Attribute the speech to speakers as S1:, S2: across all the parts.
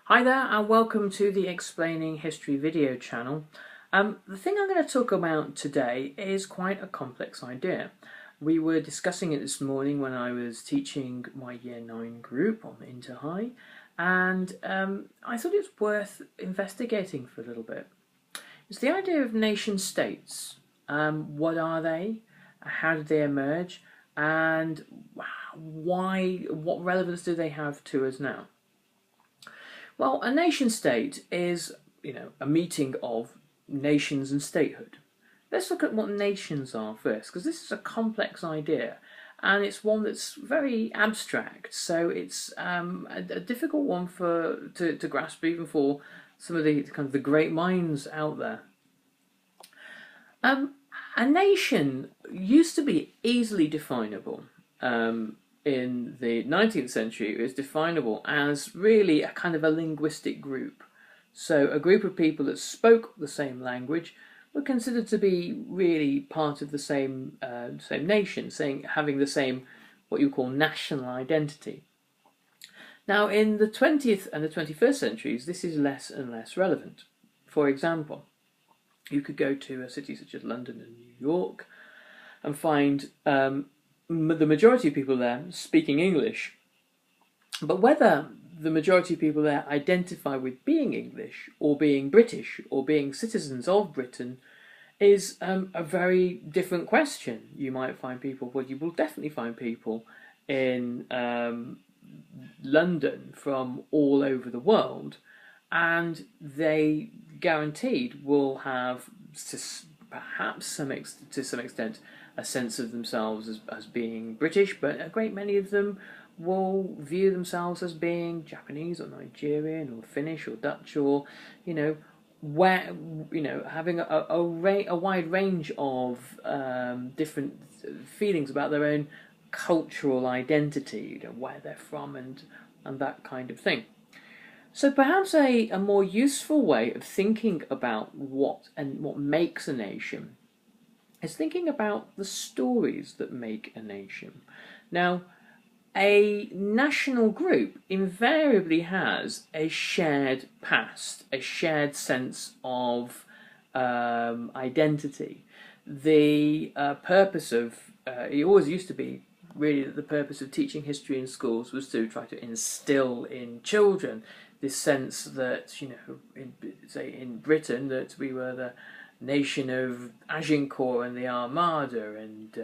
S1: Hi there and welcome to the Explaining History video channel. The thing I'm going to talk about today is quite a complex idea. We were discussing it this morning when I was teaching my Year 9 group on Interhigh, and I thought it's worth investigating for a little bit. It's the idea of nation states. What are they? How did they emerge? And what relevance do they have to us now? Well, a nation state is, a meeting of nations and statehood. Let's look at what nations are first, because this is a complex idea, and it's one that's very abstract. So it's a difficult one to grasp, even for some of the great minds out there. A nation used to be easily definable. In the 19th century, it was definable as really a kind of a linguistic group. So a group of people that spoke the same language were considered to be really part of the same nation, having the same, what you call, national identity. Now, in the 20th and the 21st centuries, this is less and less relevant. For example, you could go to a city such as London and New York and find the majority of people there speaking English. But whether the majority of people there identify with being English or being British or being citizens of Britain is a very different question. You might find people, well, you will definitely find people in London from all over the world, and they guaranteed will have, perhaps to some extent, a sense of themselves as being British, but a great many of them will view themselves as being Japanese or Nigerian or Finnish or Dutch, or having a wide range of different feelings about their own cultural identity, where they're from and that kind of thing. So perhaps a more useful way of thinking about what makes a nation is thinking about the stories that make a nation. Now, a national group invariably has a shared past, a shared sense of identity. The purpose of it always used to be really that the purpose of teaching history in schools was to try to instill in children this sense that, in Britain, that we were the nation of Agincourt and the Armada and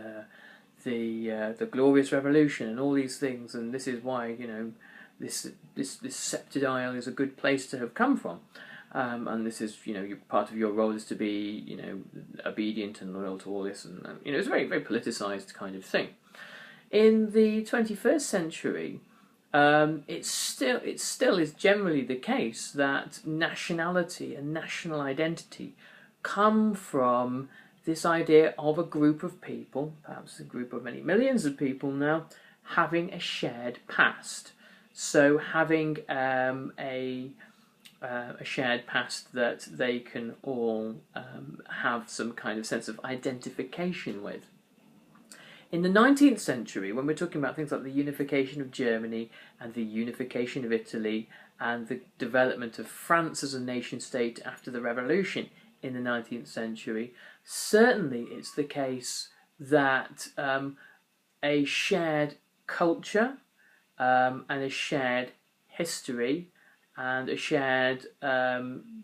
S1: the Glorious Revolution and all these things, and this is why this sceptred isle is a good place to have come from, and this is part of your role is to be obedient and loyal to all this, and it's a very, very politicized kind of thing. In the 21st century, it still is generally the case that nationality and national identity come from this idea of a group of people, perhaps a group of many millions of people now, having a shared past. So having a shared past that they can all have some kind of sense of identification with. In the 19th century, when we're talking about things like the unification of Germany and the unification of Italy and the development of France as a nation-state after the Revolution in the 19th century, certainly it's the case that a shared culture and a shared history and a shared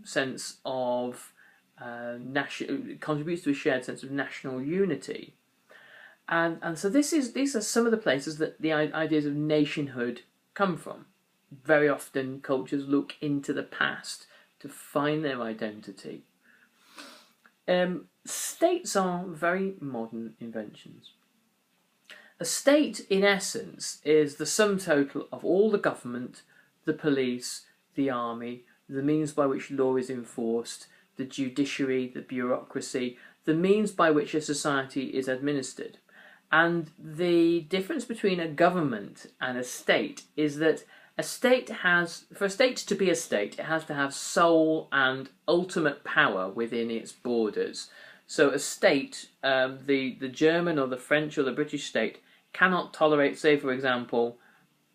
S1: sense of contributes to a shared sense of national unity. And so these are some of the places that the ideas of nationhood come from. Very often cultures look into the past to find their identity. States are very modern inventions. A state, in essence, is the sum total of all the government, the police, the army, the means by which law is enforced, the judiciary, the bureaucracy, the means by which a society is administered. And the difference between a government and a state is that for a state to be a state, it has to have sole and ultimate power within its borders. So a state, the German or the French or the British state, cannot tolerate, say for example,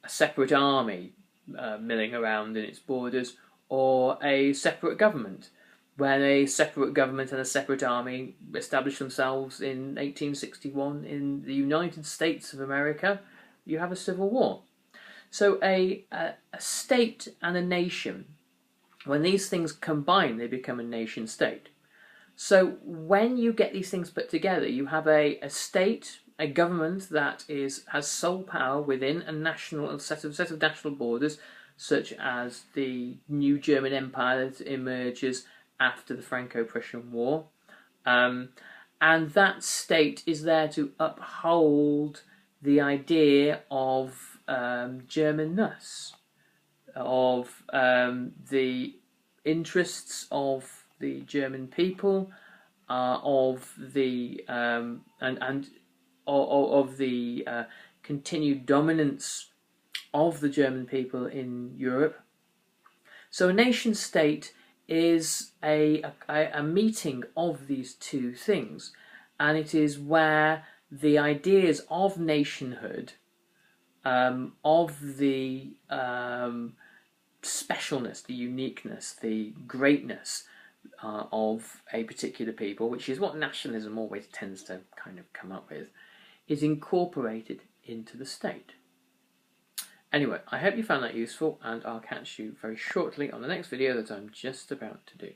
S1: a separate army milling around in its borders, or a separate government. When a separate government and a separate army established themselves in 1861 in the United States of America, you have a civil war. So a state and a nation, when these things combine, they become a nation state. So when you get these things put together, you have a state, a government that has sole power within a set of national borders, such as the new German Empire that emerges after the Franco-Prussian War. And that state is there to uphold the idea of Germanness, of the interests of the German people, of the continued dominance of the German people in Europe. So a nation state is a meeting of these two things, and it is where the ideas of nationhood, of the specialness, the uniqueness, the greatness of a particular people, which is what nationalism always tends to kind of come up with, is incorporated into the state. Anyway, I hope you found that useful, and I'll catch you very shortly on the next video that I'm just about to do.